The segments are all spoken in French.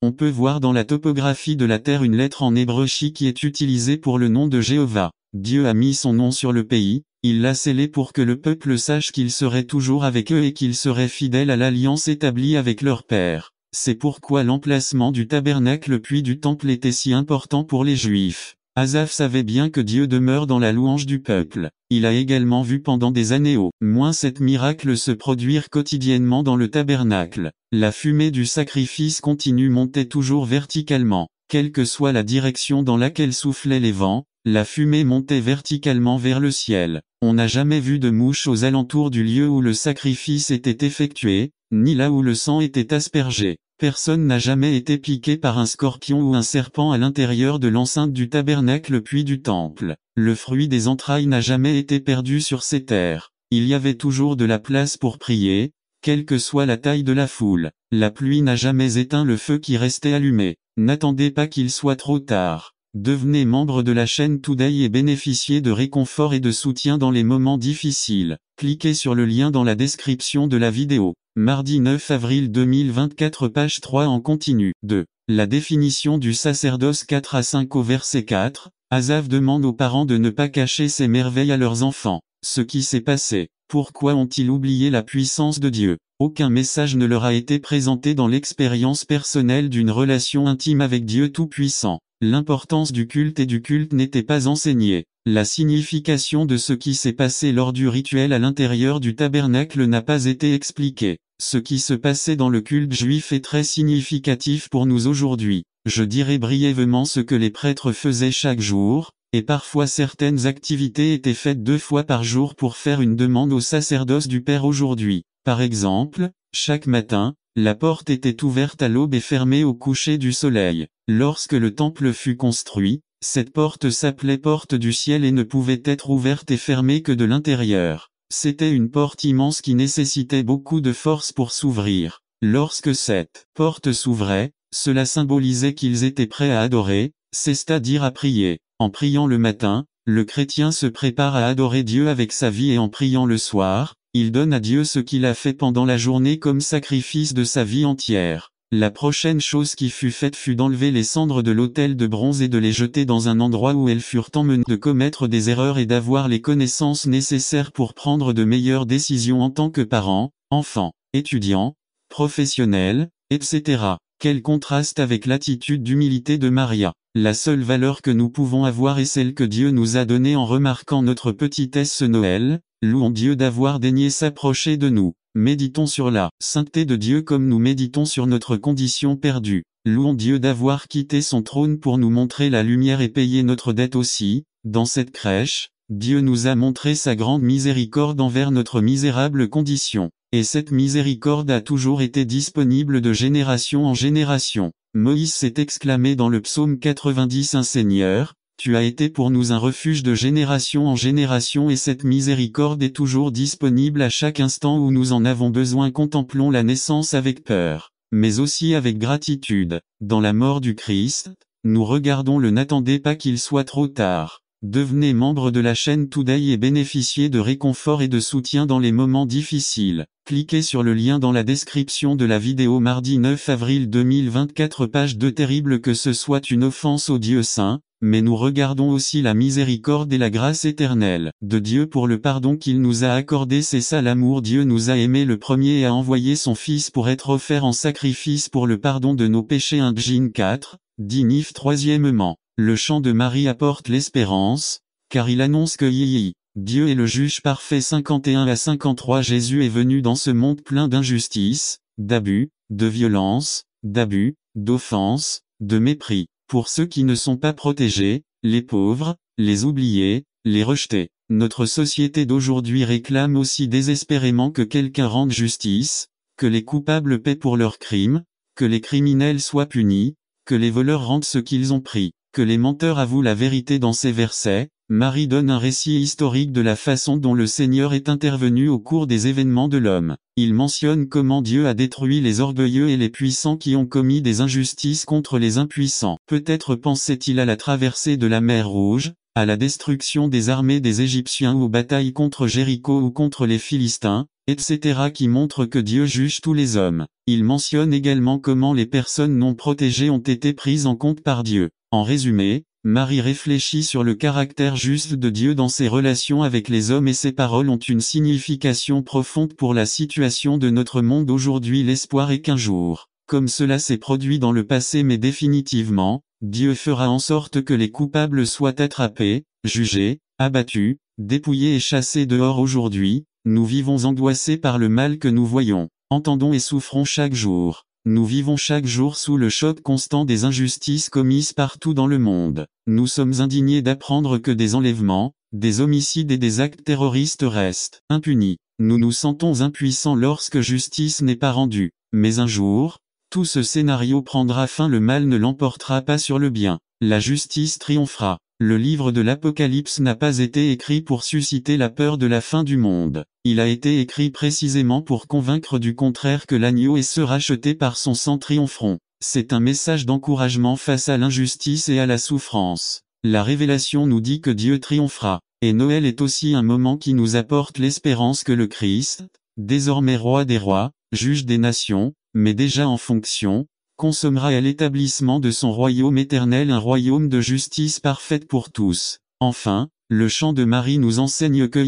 On peut voir dans la topographie de la terre une lettre en hébreu chi qui est utilisée pour le nom de Jéhovah. Dieu a mis son nom sur le pays, il l'a scellé pour que le peuple sache qu'il serait toujours avec eux et qu'il serait fidèle à l'alliance établie avec leur père. C'est pourquoi l'emplacement du tabernacle puis du temple était si important pour les Juifs. Asaph savait bien que Dieu demeure dans la louange du peuple. Il a également vu pendant des années au moins 7 miracles se produire quotidiennement dans le tabernacle. La fumée du sacrifice continu montait toujours verticalement. Quelle que soit la direction dans laquelle soufflaient les vents, la fumée montait verticalement vers le ciel. On n'a jamais vu de mouche aux alentours du lieu où le sacrifice était effectué, ni là où le sang était aspergé. Personne n'a jamais été piqué par un scorpion ou un serpent à l'intérieur de l'enceinte du tabernacle puis du temple. Le fruit des entrailles n'a jamais été perdu sur ces terres. Il y avait toujours de la place pour prier, quelle que soit la taille de la foule. La pluie n'a jamais éteint le feu qui restait allumé. N'attendez pas qu'il soit trop tard. Devenez membre de la chaîne Today et bénéficiez de réconfort et de soutien dans les moments difficiles. Cliquez sur le lien dans la description de la vidéo. Mardi 9 avril 2024 page 3 en continu. 2. La définition du sacerdoce 4 à 5 au verset 4. Asaph demande aux parents de ne pas cacher ces merveilles à leurs enfants. Ce qui s'est passé. Pourquoi ont-ils oublié la puissance de Dieu? Aucun message ne leur a été présenté dans l'expérience personnelle d'une relation intime avec Dieu Tout-Puissant. L'importance du culte et du culte n'était pas enseignée. La signification de ce qui s'est passé lors du rituel à l'intérieur du tabernacle n'a pas été expliquée. Ce qui se passait dans le culte juif est très significatif pour nous aujourd'hui. Je dirai brièvement ce que les prêtres faisaient chaque jour, et parfois certaines activités étaient faites 2 fois par jour pour faire une demande au sacerdoce du Père aujourd'hui. Par exemple, chaque matin, la porte était ouverte à l'aube et fermée au coucher du soleil. Lorsque le temple fut construit, cette porte s'appelait porte du ciel et ne pouvait être ouverte et fermée que de l'intérieur. C'était une porte immense qui nécessitait beaucoup de force pour s'ouvrir. Lorsque cette porte s'ouvrait, cela symbolisait qu'ils étaient prêts à adorer, c'est-à-dire à prier. En priant le matin, le chrétien se prépare à adorer Dieu avec sa vie et en priant le soir, il donne à Dieu ce qu'il a fait pendant la journée comme sacrifice de sa vie entière. La prochaine chose qui fut faite fut d'enlever les cendres de l'autel de bronze et de les jeter dans un endroit où elles furent emmenées de commettre des erreurs et d'avoir les connaissances nécessaires pour prendre de meilleures décisions en tant que parents, enfants, étudiants, professionnels, etc. Quel contraste avec l'attitude d'humilité de Maria. La seule valeur que nous pouvons avoir est celle que Dieu nous a donnée en remarquant notre petitesse ce Noël. Louons Dieu d'avoir daigné s'approcher de nous. Méditons sur la sainteté de Dieu comme nous méditons sur notre condition perdue. Louons Dieu d'avoir quitté son trône pour nous montrer la lumière et payer notre dette aussi. Dans cette crèche, Dieu nous a montré sa grande miséricorde envers notre misérable condition. Et cette miséricorde a toujours été disponible de génération en génération. Moïse s'est exclamé dans le psaume 90 Seigneur, tu as été pour nous un refuge de génération en génération et cette miséricorde est toujours disponible à chaque instant où nous en avons besoin. Contemplons la naissance avec peur, mais aussi avec gratitude. Dans la mort du Christ, nous regardons le n'attendez pas qu'il soit trop tard. Devenez membre de la chaîne Today et bénéficiez de réconfort et de soutien dans les moments difficiles. Cliquez sur le lien dans la description de la vidéo mardi 9 avril 2024 page 2. Terrible que ce soit une offense au Dieu saint, mais nous regardons aussi la miséricorde et la grâce éternelle de Dieu pour le pardon qu'il nous a accordé. C'est ça l'amour. Dieu nous a aimés le premier et a envoyé son Fils pour être offert en sacrifice pour le pardon de nos péchés. 1 Jean 4, 10 Nif. Troisièmement, le chant de Marie apporte l'espérance, car il annonce que Dieu est le juge parfait. 51 à 53 Jésus est venu dans ce monde plein d'injustice, d'abus, de violence, d'abus, d'offenses, de mépris, pour ceux qui ne sont pas protégés, les pauvres, les oubliés, les rejetés. Notre société d'aujourd'hui réclame aussi désespérément que quelqu'un rende justice, que les coupables paient pour leurs crimes, que les criminels soient punis, que les voleurs rendent ce qu'ils ont pris, que les menteurs avouent la vérité. Dans ces versets, Marie donne un récit historique de la façon dont le Seigneur est intervenu au cours des événements de l'homme. Il mentionne comment Dieu a détruit les orgueilleux et les puissants qui ont commis des injustices contre les impuissants. Peut-être pensait-il à la traversée de la mer Rouge, à la destruction des armées des Égyptiens ou aux batailles contre Jéricho ou contre les Philistins. etc. qui montrent que Dieu juge tous les hommes. Il mentionne également comment les personnes non protégées ont été prises en compte par Dieu. En résumé, Marie réfléchit sur le caractère juste de Dieu dans ses relations avec les hommes et ses paroles ont une signification profonde pour la situation de notre monde aujourd'hui. L'espoir est qu'un jour, comme cela s'est produit dans le passé mais définitivement, Dieu fera en sorte que les coupables soient attrapés, jugés, abattus, dépouillés et chassés dehors. Aujourd'hui, nous vivons angoissés par le mal que nous voyons, entendons et souffrons chaque jour. Nous vivons chaque jour sous le choc constant des injustices commises partout dans le monde. Nous sommes indignés d'apprendre que des enlèvements, des homicides et des actes terroristes restent impunis. Nous nous sentons impuissants lorsque justice n'est pas rendue. Mais un jour, tout ce scénario prendra fin, le mal ne l'emportera pas sur le bien. La justice triomphera. Le livre de l'Apocalypse n'a pas été écrit pour susciter la peur de la fin du monde. Il a été écrit précisément pour convaincre du contraire que l'agneau et ceux rachetés par son sang triompheront. C'est un message d'encouragement face à l'injustice et à la souffrance. La révélation nous dit que Dieu triomphera. Et Noël est aussi un moment qui nous apporte l'espérance que le Christ, désormais roi des rois, juge des nations, mais déjà en fonction, consommera à l'établissement de son royaume éternel, un royaume de justice parfaite pour tous. Enfin, le chant de Marie nous enseigne que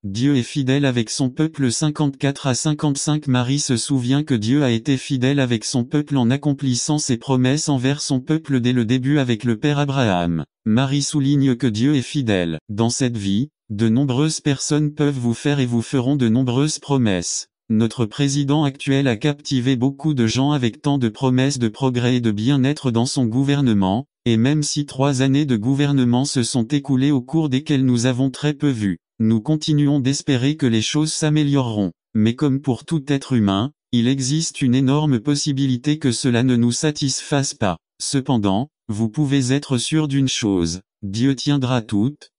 Dieu est fidèle avec son peuple. 54 à 55. Marie se souvient que Dieu a été fidèle avec son peuple en accomplissant ses promesses envers son peuple dès le début avec le Père Abraham. Marie souligne que Dieu est fidèle. Dans cette vie, de nombreuses personnes peuvent vous faire et vous feront de nombreuses promesses. Notre président actuel a captivé beaucoup de gens avec tant de promesses de progrès et de bien-être dans son gouvernement, et même si 3 années de gouvernement se sont écoulées au cours desquelles nous avons très peu vu, nous continuons d'espérer que les choses s'amélioreront. Mais comme pour tout être humain, il existe une énorme possibilité que cela ne nous satisfasse pas. Cependant, vous pouvez être sûr d'une chose, Dieu tiendra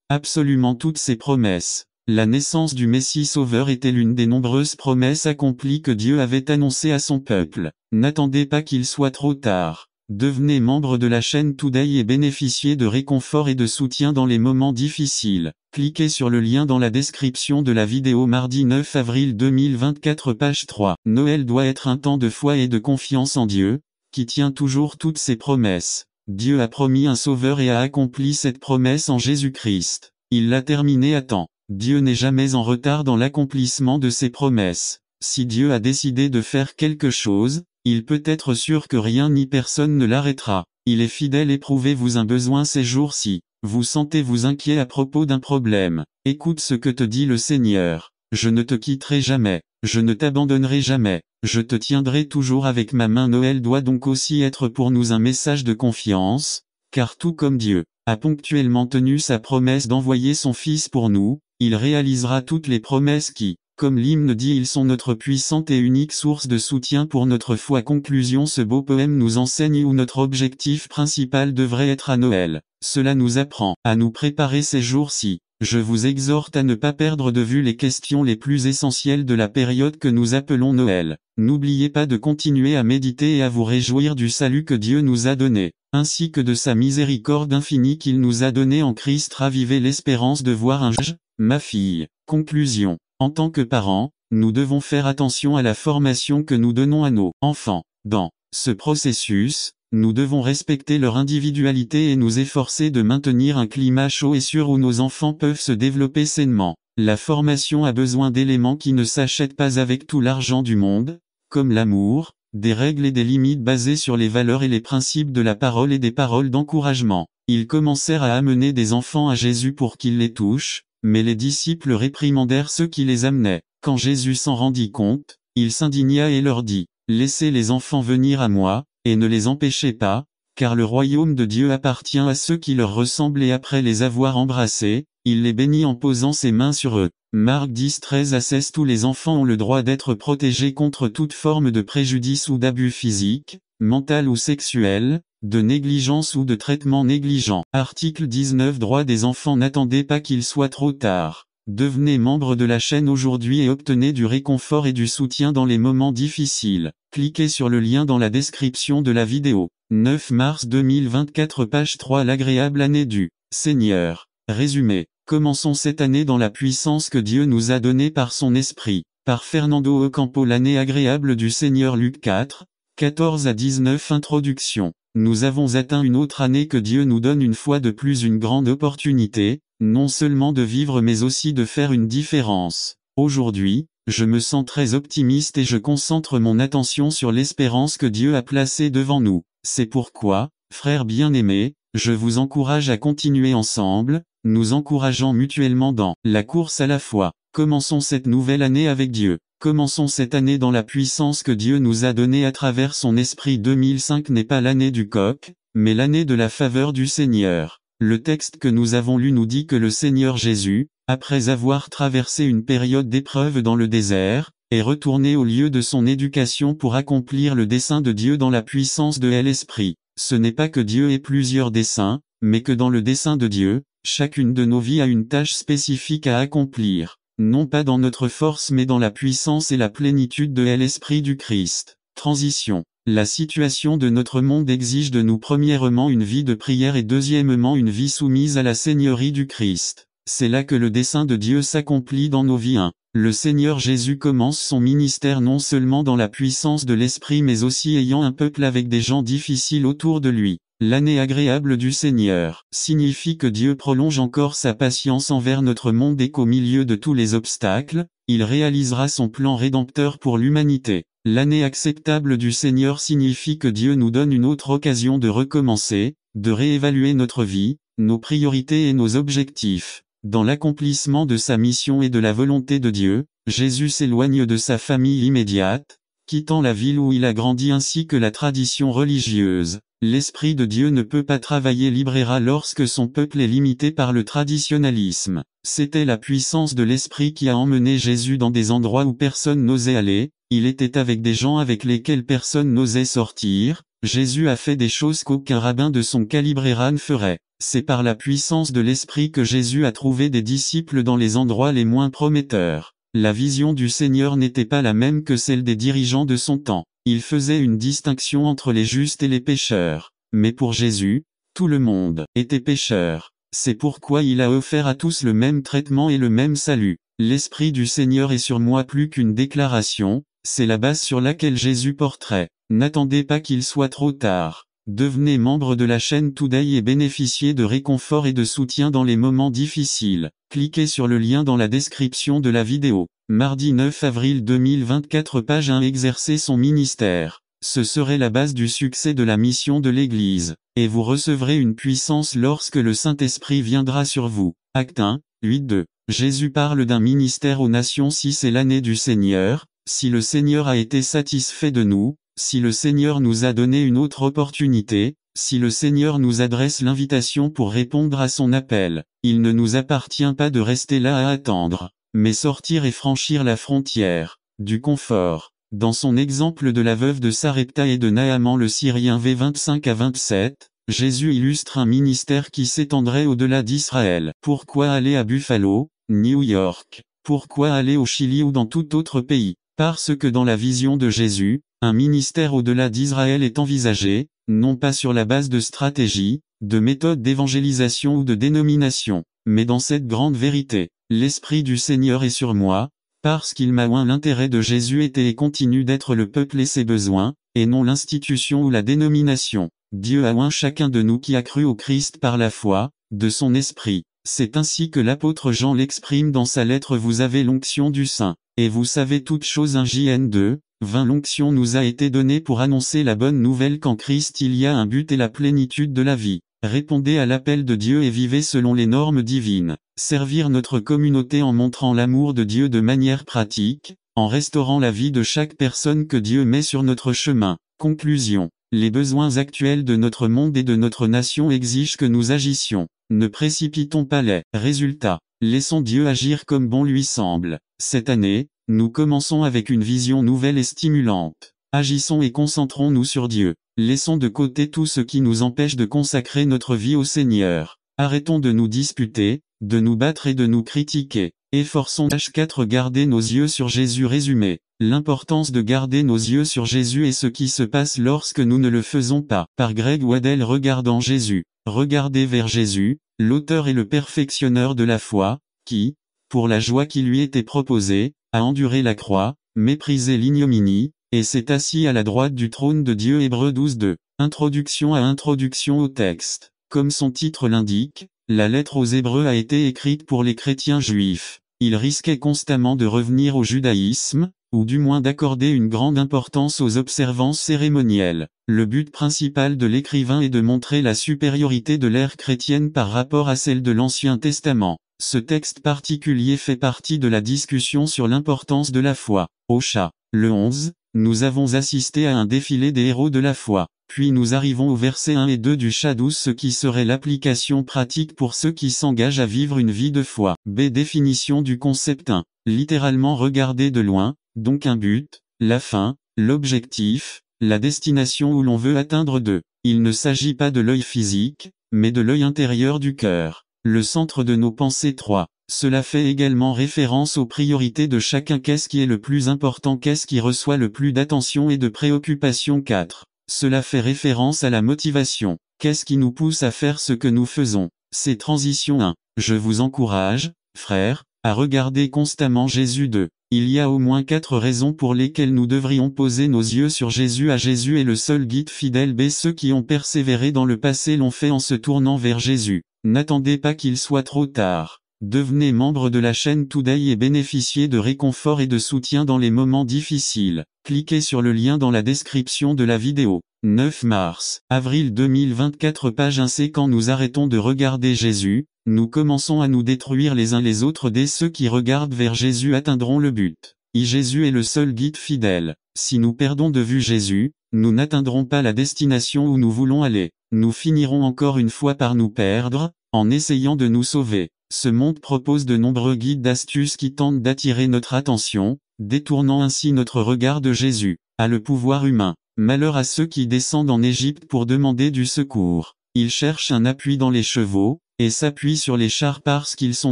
absolument toutes ses promesses. La naissance du Messie Sauveur était l'une des nombreuses promesses accomplies que Dieu avait annoncées à son peuple. N'attendez pas qu'il soit trop tard. Devenez membre de la chaîne Today et bénéficiez de réconfort et de soutien dans les moments difficiles. Cliquez sur le lien dans la description de la vidéo. Mardi 9 avril 2024, page 3. Noël doit être un temps de foi et de confiance en Dieu, qui tient toujours toutes ses promesses. Dieu a promis un Sauveur et a accompli cette promesse en Jésus-Christ. Il l'a terminée à temps. Dieu n'est jamais en retard dans l'accomplissement de ses promesses. Si Dieu a décidé de faire quelque chose, il peut être sûr que rien ni personne ne l'arrêtera. Il est fidèle. Éprouvez-vous un besoin ces jours-ci? Vous sentez-vous inquiet à propos d'un problème? Écoute ce que te dit le Seigneur. Je ne te quitterai jamais. Je ne t'abandonnerai jamais. Je te tiendrai toujours avec ma main. Noël doit donc aussi être pour nous un message de confiance, car tout comme Dieu a ponctuellement tenu sa promesse d'envoyer son Fils pour nous, il réalisera toutes les promesses qui, comme l'hymne dit, ils sont notre puissante et unique source de soutien pour notre foi. Conclusion. Ce beau poème nous enseigne où notre objectif principal devrait être à Noël. Cela nous apprend à nous préparer ces jours-ci. Je vous exhorte à ne pas perdre de vue les questions les plus essentielles de la période que nous appelons Noël. N'oubliez pas de continuer à méditer et à vous réjouir du salut que Dieu nous a donné, ainsi que de sa miséricorde infinie qu'il nous a donnée en Christ. Ravivez l'espérance de voir un jour, ma fille. Conclusion. En tant que parents, nous devons faire attention à la formation que nous donnons à nos enfants. Dans ce processus, nous devons respecter leur individualité et nous efforcer de maintenir un climat chaud et sûr où nos enfants peuvent se développer sainement. La formation a besoin d'éléments qui ne s'achètent pas avec tout l'argent du monde, comme l'amour, des règles et des limites basées sur les valeurs et les principes de la parole et des paroles d'encouragement. Ils commencèrent à amener des enfants à Jésus pour qu'ils les touchent, mais les disciples réprimandèrent ceux qui les amenaient. Quand Jésus s'en rendit compte, il s'indigna et leur dit, « Laissez les enfants venir à moi, et ne les empêchez pas, car le royaume de Dieu appartient à ceux qui leur ressemblent. » Et après les avoir embrassés, il les bénit en posant ses mains sur eux. Marc 10, 13 à 16. Tous les enfants ont le droit d'être protégés contre toute forme de préjudice ou d'abus physique, mental ou sexuel, de négligence ou de traitement négligent. Article 19. Droits des enfants. N'attendez pas qu'il soit trop tard. Devenez membre de la chaîne aujourd'hui et obtenez du réconfort et du soutien dans les moments difficiles. Cliquez sur le lien dans la description de la vidéo. 9 mars 2024, page 3. L'agréable année du Seigneur. Résumé. Commençons cette année dans la puissance que Dieu nous a donnée par son esprit. Par Fernando Ocampo. L'année agréable du Seigneur. Luc 4, 14 à 19. Introduction. Nous avons atteint une autre année que Dieu nous donne une fois de plus une grande opportunité, non seulement de vivre mais aussi de faire une différence. Aujourd'hui, je me sens très optimiste et je concentre mon attention sur l'espérance que Dieu a placée devant nous. C'est pourquoi, frères bien-aimés, je vous encourage à continuer ensemble, nous encourageant mutuellement dans la course à la foi. Commençons cette nouvelle année avec Dieu. Commençons cette année dans la puissance que Dieu nous a donnée à travers son esprit. 2005 n'est pas l'année du coq, mais l'année de la faveur du Seigneur. Le texte que nous avons lu nous dit que le Seigneur Jésus, après avoir traversé une période d'épreuve dans le désert, est retourné au lieu de son éducation pour accomplir le dessein de Dieu dans la puissance de l'Esprit. Ce n'est pas que Dieu ait plusieurs desseins, mais que dans le dessein de Dieu, chacune de nos vies a une tâche spécifique à accomplir. Non pas dans notre force mais dans la puissance et la plénitude de l'Esprit du Christ. Transition. La situation de notre monde exige de nous premièrement une vie de prière et deuxièmement une vie soumise à la Seigneurie du Christ. C'est là que le dessein de Dieu s'accomplit dans nos vies. 1. Le Seigneur Jésus commence son ministère non seulement dans la puissance de l'Esprit mais aussi ayant un peuple avec des gens difficiles autour de lui. L'année agréable du Seigneur signifie que Dieu prolonge encore sa patience envers notre monde et qu'au milieu de tous les obstacles, il réalisera son plan rédempteur pour l'humanité. L'année acceptable du Seigneur signifie que Dieu nous donne une autre occasion de recommencer, de réévaluer notre vie, nos priorités et nos objectifs. Dans l'accomplissement de sa mission et de la volonté de Dieu, Jésus s'éloigne de sa famille immédiate, quittant la ville où il a grandi ainsi que la tradition religieuse. L'Esprit de Dieu ne peut pas travailler librera lorsque son peuple est limité par le traditionnalisme. C'était la puissance de l'Esprit qui a emmené Jésus dans des endroits où personne n'osait aller, il était avec des gens avec lesquels personne n'osait sortir, Jésus a fait des choses qu'aucun rabbin de son calibre ne ferait. C'est par la puissance de l'Esprit que Jésus a trouvé des disciples dans les endroits les moins prometteurs. La vision du Seigneur n'était pas la même que celle des dirigeants de son temps. Il faisait une distinction entre les justes et les pécheurs. Mais pour Jésus, tout le monde était pécheur. C'est pourquoi il a offert à tous le même traitement et le même salut. L'Esprit du Seigneur est sur moi plus qu'une déclaration, c'est la base sur laquelle Jésus porterait. N'attendez pas qu'il soit trop tard. Devenez membre de la chaîne Today et bénéficiez de réconfort et de soutien dans les moments difficiles. Cliquez sur le lien dans la description de la vidéo. Mardi 9 avril 2024. Page 1. Exercer son ministère. Ce serait la base du succès de la mission de l'Église. Et vous recevrez une puissance lorsque le Saint-Esprit viendra sur vous. Actes 1, 8-2. Jésus parle d'un ministère aux nations. Si c'est l'année du Seigneur, si le Seigneur a été satisfait de nous, si le Seigneur nous a donné une autre opportunité, si le Seigneur nous adresse l'invitation pour répondre à son appel, il ne nous appartient pas de rester là à attendre, mais sortir et franchir la frontière du confort. Dans son exemple de la veuve de Sarepta et de Naaman le Syrien v 25 à 27, Jésus illustre un ministère qui s'étendrait au-delà d'Israël. Pourquoi aller à Buffalo, New York? Pourquoi aller au Chili ou dans tout autre pays? Parce que dans la vision de Jésus, un ministère au-delà d'Israël est envisagé, non pas sur la base de stratégies, de méthodes d'évangélisation ou de dénomination, mais dans cette grande vérité. L'Esprit du Seigneur est sur moi, parce qu'il m'a oint. L'intérêt de Jésus était et continue d'être le peuple et ses besoins, et non l'institution ou la dénomination. Dieu a oint chacun de nous qui a cru au Christ par la foi, de son esprit. C'est ainsi que l'apôtre Jean l'exprime dans sa lettre. Vous avez l'onction du Saint, et vous savez toutes choses. 1 JN 2, 20. L'onction nous a été donnée pour annoncer la bonne nouvelle qu'en Christ il y a un but et la plénitude de la vie. Répondez à l'appel de Dieu et vivez selon les normes divines. Servir notre communauté en montrant l'amour de Dieu de manière pratique, en restaurant la vie de chaque personne que Dieu met sur notre chemin. Conclusion. Les besoins actuels de notre monde et de notre nation exigent que nous agissions. Ne précipitons pas les résultats. Laissons Dieu agir comme bon lui semble. Cette année, nous commençons avec une vision nouvelle et stimulante. Agissons et concentrons-nous sur Dieu. Laissons de côté tout ce qui nous empêche de consacrer notre vie au Seigneur. Arrêtons de nous disputer, de nous battre et de nous critiquer. Efforçons. H4. Garder nos yeux sur Jésus. Résumé. L'importance de garder nos yeux sur Jésus et ce qui se passe lorsque nous ne le faisons pas. Par Greg Waddell. Regardant Jésus. Regardez vers Jésus, l'auteur et le perfectionneur de la foi, qui, pour la joie qui lui était proposée, a enduré la croix, méprisé l'ignominie, et s'est assis à la droite du trône de Dieu. Hébreux 12:2. Introduction au texte. Comme son titre l'indique, la lettre aux Hébreux a été écrite pour les chrétiens juifs. Ils risquaient constamment de revenir au judaïsme, ou du moins d'accorder une grande importance aux observances cérémonielles. Le but principal de l'écrivain est de montrer la supériorité de l'ère chrétienne par rapport à celle de l'Ancien Testament. Ce texte particulier fait partie de la discussion sur l'importance de la foi. Au chat. Le 11, nous avons assisté à un défilé des héros de la foi. Puis nous arrivons au verset 1 et 2 du chat 12, ce qui serait l'application pratique pour ceux qui s'engagent à vivre une vie de foi. B. Définition du concept 1. Littéralement regarder de loin, donc un but, la fin, l'objectif, la destination où l'on veut atteindre. 2. Il ne s'agit pas de l'œil physique, mais de l'œil intérieur du cœur. Le centre de nos pensées. 3. Cela fait également référence aux priorités de chacun. Qu'est-ce qui est le plus important? Qu'est-ce qui reçoit le plus d'attention et de préoccupation? 4. Cela fait référence à la motivation. Qu'est-ce qui nous pousse à faire ce que nous faisons? C'est transition 1. Je vous encourage, frères, à regarder constamment Jésus. 2. Il y a au moins 4 raisons pour lesquelles nous devrions poser nos yeux sur Jésus. Jésus est le seul guide fidèle. B. Ceux qui ont persévéré dans le passé l'ont fait en se tournant vers Jésus. N'attendez pas qu'il soit trop tard. Devenez membre de la chaîne Today et bénéficiez de réconfort et de soutien dans les moments difficiles. Cliquez sur le lien dans la description de la vidéo. 9 mars, avril 2024. Page 1. C'est quand nous arrêtons de regarder Jésus, nous commençons à nous détruire les uns les autres. Dès ceux qui regardent vers Jésus atteindront le but. Jésus est le seul guide fidèle. Si nous perdons de vue Jésus, nous n'atteindrons pas la destination où nous voulons aller. Nous finirons encore une fois par nous perdre, en essayant de nous sauver. Ce monde propose de nombreux guides d'astuces qui tentent d'attirer notre attention, détournant ainsi notre regard de Jésus. A le pouvoir humain. Malheur à ceux qui descendent en Égypte pour demander du secours. Ils cherchent un appui dans les chevaux, et s'appuient sur les chars parce qu'ils sont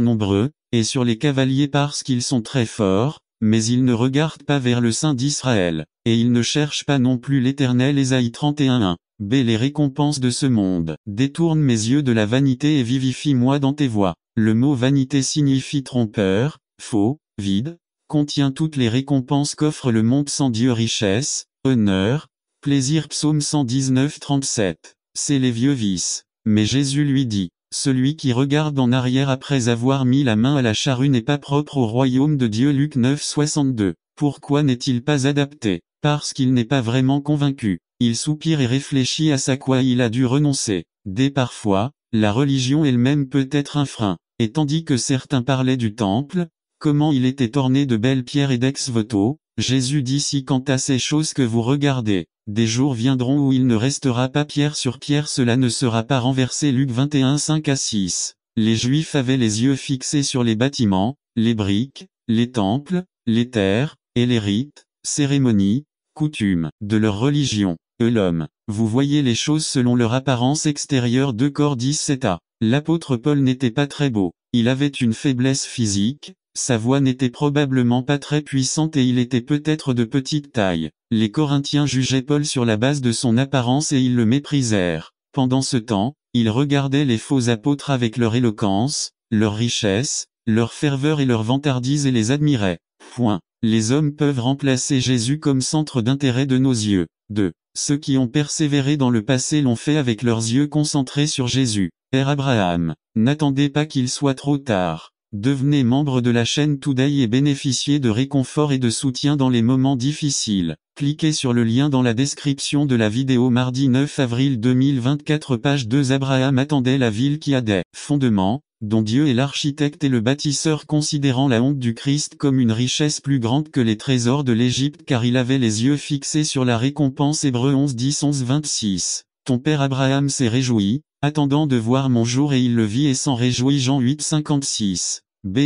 nombreux, et sur les cavaliers parce qu'ils sont très forts, mais ils ne regardent pas vers le Saint d'Israël, et ils ne cherchent pas non plus l'Éternel. Ésaïe 31:1. B. Les récompenses de ce monde. Détourne mes yeux de la vanité et vivifie-moi dans tes voies. Le mot vanité signifie trompeur, faux, vide, contient toutes les récompenses qu'offre le monde sans Dieu: richesse, honneur, plaisir. Psaume 119:37. C'est les vieux vices. Mais Jésus lui dit, celui qui regarde en arrière après avoir mis la main à la charrue n'est pas propre au royaume de Dieu. Luc 9:62. Pourquoi n'est-il pas adapté? Parce qu'il n'est pas vraiment convaincu. Il soupire et réfléchit à ce quoi il a dû renoncer. Dès parfois, la religion elle-même peut être un frein. Et tandis que certains parlaient du temple, comment il était orné de belles pierres et d'ex-voto, Jésus dit: si quant à ces choses que vous regardez, des jours viendront où il ne restera pas pierre sur pierre, cela ne sera pas renversé. Luc 21:5-6. Les Juifs avaient les yeux fixés sur les bâtiments, les briques, les temples, les terres, et les rites, cérémonies, coutumes de leur religion. Eux l'homme, vous voyez les choses selon leur apparence extérieure. 2 Cor 17a. L'apôtre Paul n'était pas très beau, il avait une faiblesse physique, sa voix n'était probablement pas très puissante et il était peut-être de petite taille. Les Corinthiens jugeaient Paul sur la base de son apparence et ils le méprisèrent. Pendant ce temps, ils regardaient les faux apôtres avec leur éloquence, leur richesse, leur ferveur et leur vantardise et les admiraient. Point. Les hommes peuvent remplacer Jésus comme centre d'intérêt de nos yeux. 2. Ceux qui ont persévéré dans le passé l'ont fait avec leurs yeux concentrés sur Jésus. Père Abraham, n'attendez pas qu'il soit trop tard. Devenez membre de la chaîne Today et bénéficiez de réconfort et de soutien dans les moments difficiles. Cliquez sur le lien dans la description de la vidéo. Mardi 9 avril 2024. Page 2. Abraham attendait la ville qui a des fondements, dont Dieu est l'architecte et le bâtisseur, considérant la honte du Christ comme une richesse plus grande que les trésors de l'Égypte, car il avait les yeux fixés sur la récompense. Hébreux 11:10-11-26. Ton père Abraham s'est réjoui, attendant de voir mon jour, et il le vit et s'en réjouit. Jean 8:56. B.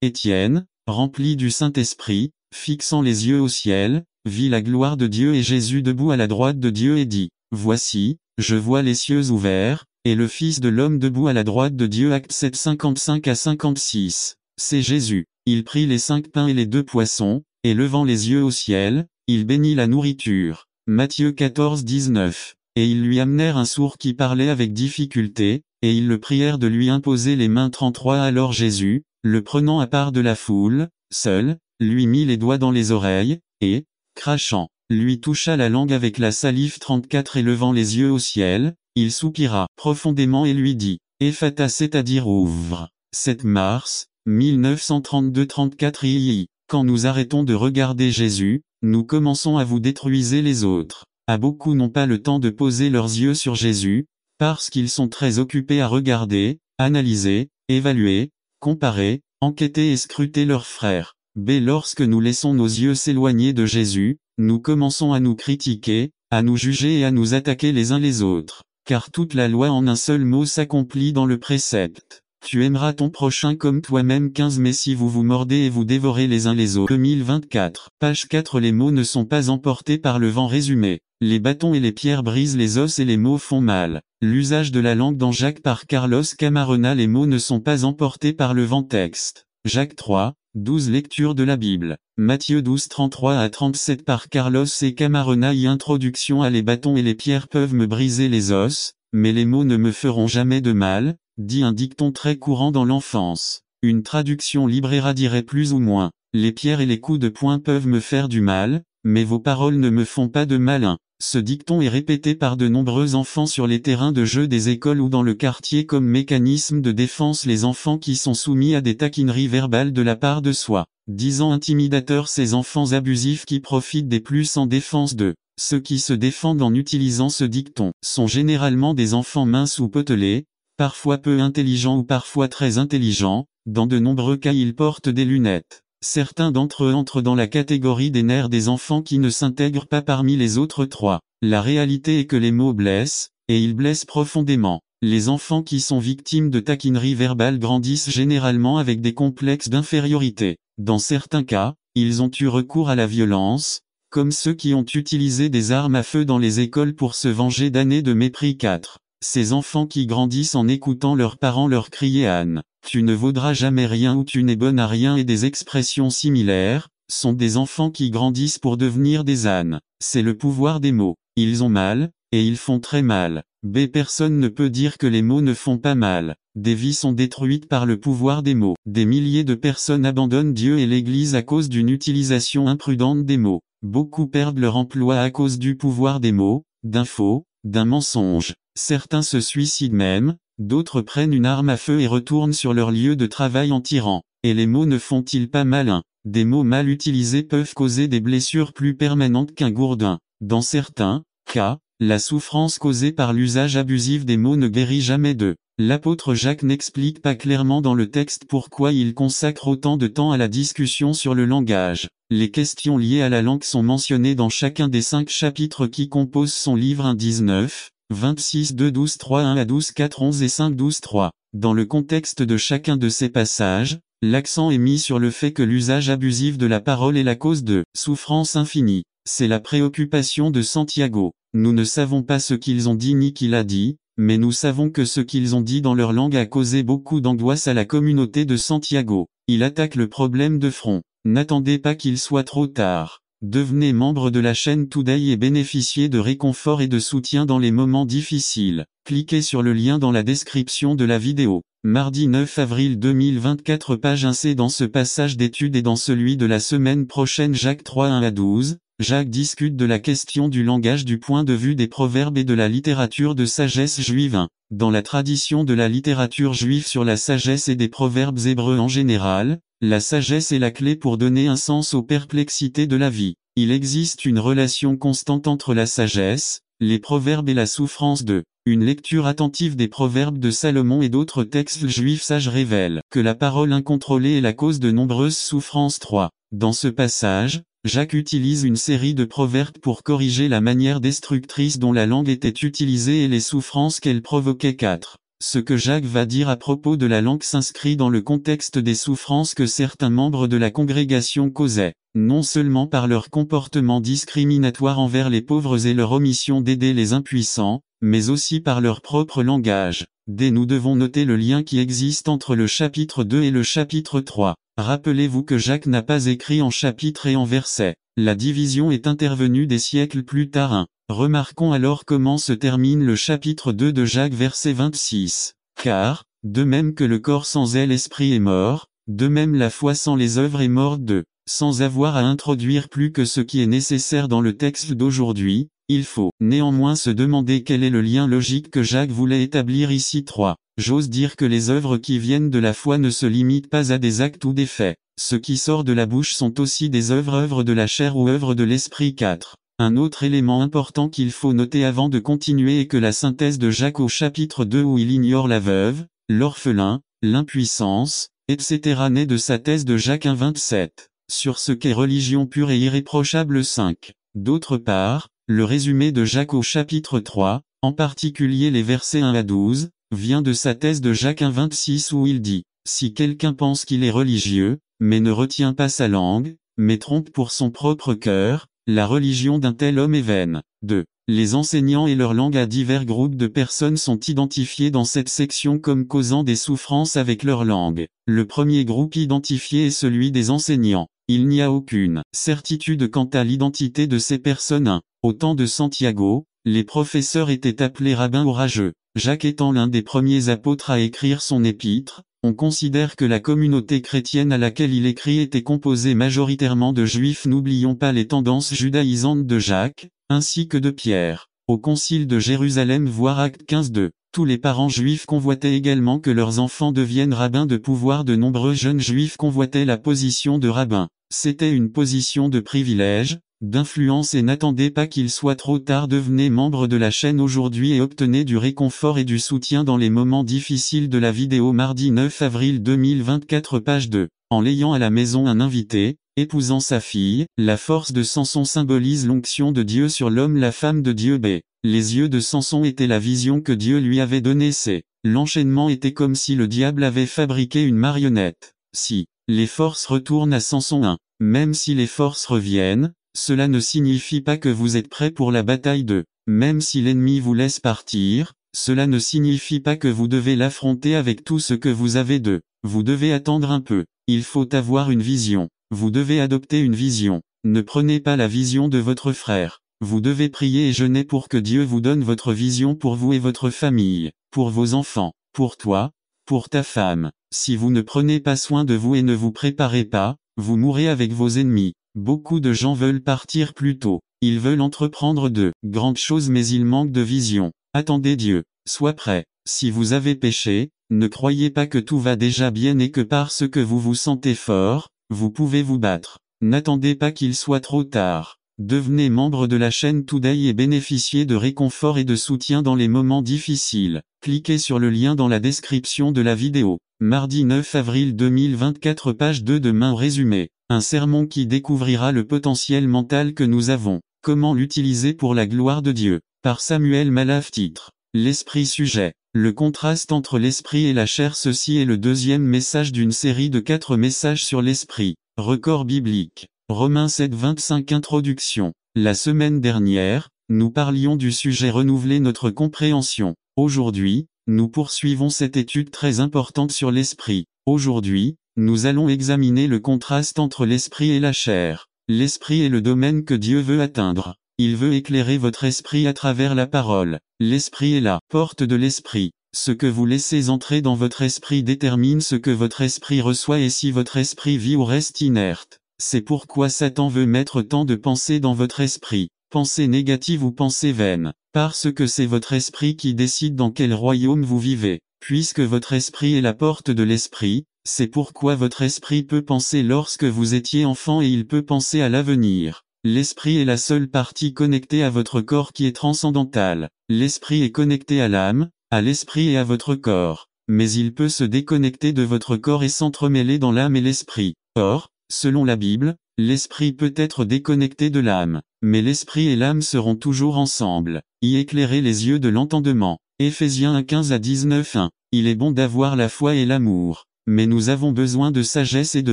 Étienne, rempli du Saint-Esprit, fixant les yeux au ciel, vit la gloire de Dieu et Jésus debout à la droite de Dieu et dit, voici, je vois les cieux ouverts, et le Fils de l'homme debout à la droite de Dieu. Actes 7:55-56. C'est Jésus. Il prit les 5 pains et les 2 poissons, et levant les yeux au ciel, il bénit la nourriture. Matthieu 14:19. Et ils lui amenèrent un sourd qui parlait avec difficulté, et ils le prièrent de lui imposer les mains. 33. Alors Jésus, le prenant à part de la foule, seul, lui mit les doigts dans les oreilles, et, crachant, lui toucha la langue avec la salive. 34 Et levant les yeux au ciel, il soupira profondément et lui dit, Ephata, c'est-à-dire ouvre. 7 mars, 1932-34 II. Quand nous arrêtons de regarder Jésus, nous commençons à vous détruiser les autres. Beaucoup n'ont pas le temps de poser leurs yeux sur Jésus, parce qu'ils sont très occupés à regarder, analyser, évaluer, comparer, enquêter et scruter leurs frères. Lorsque nous laissons nos yeux s'éloigner de Jésus, nous commençons à nous critiquer, à nous juger et à nous attaquer les uns les autres. Car toute la loi en un seul mot s'accomplit dans le précepte. Tu aimeras ton prochain comme toi-même. 15 Mais si vous vous mordez et vous dévorez les uns les autres. 2024. Page 4 Les mots ne sont pas emportés par le vent. Résumé. Les bâtons et les pierres brisent les os et les mots font mal. L'usage de la langue dans Jacques par Carlos Camarona. Les mots ne sont pas emportés par le vent. Texte. Jacques 3, 12 Lecture de la Bible. Matthieu 12 33 à 37 par Carlos et Camarona. Introduction à Les bâtons et les pierres peuvent me briser les os, mais les mots ne me feront jamais de mal, dit un dicton très courant dans l'enfance. Une traduction libraire dirait plus ou moins, les pierres et les coups de poing peuvent me faire du mal, mais vos paroles ne me font pas de mal. Ce dicton est répété par de nombreux enfants sur les terrains de jeu des écoles ou dans le quartier comme mécanisme de défense. Les enfants qui sont soumis à des taquineries verbales de la part de soi, disant intimidateurs. Ces enfants abusifs qui profitent des plus en défense d'eux. Ceux qui se défendent en utilisant ce dicton sont généralement des enfants minces ou potelés, parfois peu intelligents ou parfois très intelligents. Dans de nombreux cas ils portent des lunettes. Certains d'entre eux entrent dans la catégorie des nerfs des enfants qui ne s'intègrent pas parmi les autres trois. La réalité est que les mots blessent, et ils blessent profondément. Les enfants qui sont victimes de taquineries verbales grandissent généralement avec des complexes d'infériorité. Dans certains cas, ils ont eu recours à la violence, comme ceux qui ont utilisé des armes à feu dans les écoles pour se venger d'années de mépris. 4. Ces enfants qui grandissent en écoutant leurs parents leur crier Anne, tu ne vaudras jamais rien ou tu n'es bonne à rien et des expressions similaires, sont des enfants qui grandissent pour devenir des ânes. C'est le pouvoir des mots. Ils ont mal, et ils font très mal. Personne ne peut dire que les mots ne font pas mal. Des vies sont détruites par le pouvoir des mots. Des milliers de personnes abandonnent Dieu et l'Église à cause d'une utilisation imprudente des mots. Beaucoup perdent leur emploi à cause du pouvoir des mots, d'un faux, d'un mensonge. Certains se suicident même, d'autres prennent une arme à feu et retournent sur leur lieu de travail en tirant. Et les mots ne font-ils pas mal? Des mots mal utilisés peuvent causer des blessures plus permanentes qu'un gourdin. Dans certains cas, la souffrance causée par l'usage abusif des mots ne guérit jamais d'eux. L'apôtre Jacques n'explique pas clairement dans le texte pourquoi il consacre autant de temps à la discussion sur le langage. Les questions liées à la langue sont mentionnées dans chacun des 5 chapitres qui composent son livre 1 19, 26 2 12 3 1 à 12 4 11 et 5 12 3. Dans le contexte de chacun de ces passages, l'accent est mis sur le fait que l'usage abusif de la parole est la cause de souffrance infinie. C'est la préoccupation de Santiago. Nous ne savons pas ce qu'ils ont dit ni qui l'a dit, mais nous savons que ce qu'ils ont dit dans leur langue a causé beaucoup d'angoisse à la communauté de Santiago. Il attaque le problème de front. N'attendez pas qu'il soit trop tard. Devenez membre de la chaîne Today et bénéficiez de réconfort et de soutien dans les moments difficiles. Cliquez sur le lien dans la description de la vidéo. Mardi 9 avril 2024 page 1c. Dans ce passage d'étude et dans celui de la semaine prochaine Jacques 3 1 à 12, Jacques discute de la question du langage du point de vue des proverbes et de la littérature de sagesse juive 1. Dans la tradition de la littérature juive sur la sagesse et des proverbes hébreux en général, la sagesse est la clé pour donner un sens aux perplexités de la vie. Il existe une relation constante entre la sagesse, les proverbes et la souffrance d'eux. Une lecture attentive des proverbes de Salomon et d'autres textes juifs sages révèle que la parole incontrôlée est la cause de nombreuses souffrances. 3. Dans ce passage, Jacques utilise une série de proverbes pour corriger la manière destructrice dont la langue était utilisée et les souffrances qu'elle provoquait. 4. Ce que Jacques va dire à propos de la langue s'inscrit dans le contexte des souffrances que certains membres de la congrégation causaient, non seulement par leur comportement discriminatoire envers les pauvres et leur omission d'aider les impuissants, mais aussi par leur propre langage. Nous devons noter le lien qui existe entre le chapitre 2 et le chapitre 3. Rappelez-vous que Jacques n'a pas écrit en chapitres et en versets. La division est intervenue des siècles plus tard. 1. Remarquons alors comment se termine le chapitre 2 de Jacques verset 26. Car, de même que le corps sans elle l'esprit est mort, de même la foi sans les œuvres est morte. 2. Sans avoir à introduire plus que ce qui est nécessaire dans le texte d'aujourd'hui, il faut néanmoins se demander quel est le lien logique que Jacques voulait établir ici. 3. J'ose dire que les œuvres qui viennent de la foi ne se limitent pas à des actes ou des faits. Ce qui sort de la bouche sont aussi des œuvres de la chair ou œuvres de l'esprit. 4. Un autre élément important qu'il faut noter avant de continuer est que la synthèse de Jacques au chapitre 2 où il ignore la veuve, l'orphelin, l'impuissance, etc. naît de sa thèse de Jacques 1,27. Sur ce qu'est religion pure et irréprochable. 5. D'autre part, le résumé de Jacques au chapitre 3, en particulier les versets 1 à 12, vient de sa thèse de Jacques 1,26 où il dit « Si quelqu'un pense qu'il est religieux, mais ne retient pas sa langue, mais trompe pour son propre cœur, la religion d'un tel homme est vaine. » 2. Les enseignants et leur langue à divers groupes de personnes sont identifiés dans cette section comme causant des souffrances avec leur langue. Le premier groupe identifié est celui des enseignants. Il n'y a aucune certitude quant à l'identité de ces personnes. 1. Au temps de Santiago, les professeurs étaient appelés rabbins orageux. Jacques étant l'un des premiers apôtres à écrire son épître, on considère que la communauté chrétienne à laquelle il écrit était composée majoritairement de juifs. N'oublions pas les tendances judaïsantes de Jacques, ainsi que de Pierre. Au concile de Jérusalem voir Acte 15:2. Tous les parents juifs convoitaient également que leurs enfants deviennent rabbins. De pouvoir, de nombreux jeunes juifs convoitaient la position de rabbin. C'était une position de privilège, d'influence et n'attendez pas qu'il soit trop tard. Devenez membre de la chaîne aujourd'hui et obtenez du réconfort et du soutien dans les moments difficiles de la vidéo. Mardi 9 avril 2024 page 2. En l'ayant à la maison un invité, épousant sa fille, la force de Samson symbolise l'onction de Dieu sur l'homme. La femme de Dieu. B. Les yeux de Samson étaient la vision que Dieu lui avait donnée. C. L'enchaînement était comme si le diable avait fabriqué une marionnette. Si les forces retournent à Samson. 1. Même si les forces reviennent, cela ne signifie pas que vous êtes prêt pour la bataille. 2. Même si l'ennemi vous laisse partir, cela ne signifie pas que vous devez l'affronter avec tout ce que vous avez. 2. Vous devez attendre un peu. Il faut avoir une vision. Vous devez adopter une vision. Ne prenez pas la vision de votre frère. Vous devez prier et jeûner pour que Dieu vous donne votre vision pour vous et votre famille, pour vos enfants, pour toi, pour ta femme. Si vous ne prenez pas soin de vous et ne vous préparez pas, vous mourrez avec vos ennemis. Beaucoup de gens veulent partir plus tôt. Ils veulent entreprendre de grandes choses mais ils manquent de vision. Attendez Dieu. Sois prêt. Si vous avez péché, ne croyez pas que tout va déjà bien et que parce que vous vous sentez fort, vous pouvez vous battre. N'attendez pas qu'il soit trop tard. Devenez membre de la chaîne Today et bénéficiez de réconfort et de soutien dans les moments difficiles. Cliquez sur le lien dans la description de la vidéo. Mardi 9 avril 2024 page 2 de main résumé. Un sermon qui découvrira le potentiel mental que nous avons. Comment l'utiliser pour la gloire de Dieu. Par Samuel Malaf. Titre. L'esprit. Sujet. Le contraste entre l'esprit et la chair. Ceci est le deuxième message d'une série de 4 messages sur l'esprit. Record biblique. Romains 7:25. Introduction. La semaine dernière, nous parlions du sujet renouveler notre compréhension. Aujourd'hui, nous poursuivons cette étude très importante sur l'esprit. Aujourd'hui, nous allons examiner le contraste entre l'esprit et la chair. L'esprit est le domaine que Dieu veut atteindre. Il veut éclairer votre esprit à travers la parole. L'esprit est la porte de l'esprit. Ce que vous laissez entrer dans votre esprit détermine ce que votre esprit reçoit et si votre esprit vit ou reste inerte. C'est pourquoi Satan veut mettre tant de pensées dans votre esprit, pensées négatives ou pensées vaines, parce que c'est votre esprit qui décide dans quel royaume vous vivez. Puisque votre esprit est la porte de l'esprit, c'est pourquoi votre esprit peut penser lorsque vous étiez enfant et il peut penser à l'avenir. L'esprit est la seule partie connectée à votre corps qui est transcendantale. L'esprit est connecté à l'âme, à l'esprit et à votre corps. Mais il peut se déconnecter de votre corps et s'entremêler dans l'âme et l'esprit. Or, selon la Bible, l'esprit peut être déconnecté de l'âme, mais l'esprit et l'âme seront toujours ensemble. Y éclairer les yeux de l'entendement. Éphésiens 1:15-19. 1. Il est bon d'avoir la foi et l'amour, mais nous avons besoin de sagesse et de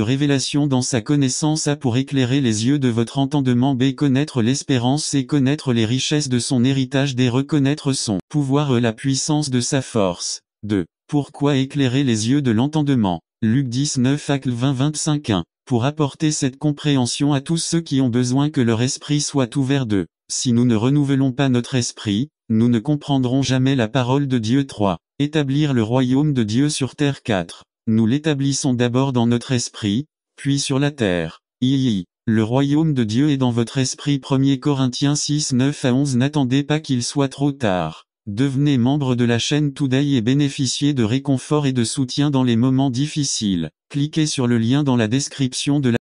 révélation dans sa connaissance. A pour éclairer les yeux de votre entendement. B. Connaître l'espérance et connaître les richesses de son héritage. D. Reconnaître son pouvoir et la puissance de sa force. 2. Pourquoi éclairer les yeux de l'entendement. Luc 19 acte 20-25. 1. Pour apporter cette compréhension à tous ceux qui ont besoin que leur esprit soit ouvert. 2. Si nous ne renouvelons pas notre esprit, nous ne comprendrons jamais la parole de Dieu. 3. Établir le royaume de Dieu sur terre. 4. Nous l'établissons d'abord dans notre esprit, puis sur la terre. Le royaume de Dieu est dans votre esprit. 1 Corinthiens 6, 9 à 11. N'attendez pas qu'il soit trop tard. Devenez membre de la chaîne Today et bénéficiez de réconfort et de soutien dans les moments difficiles. Cliquez sur le lien dans la description de la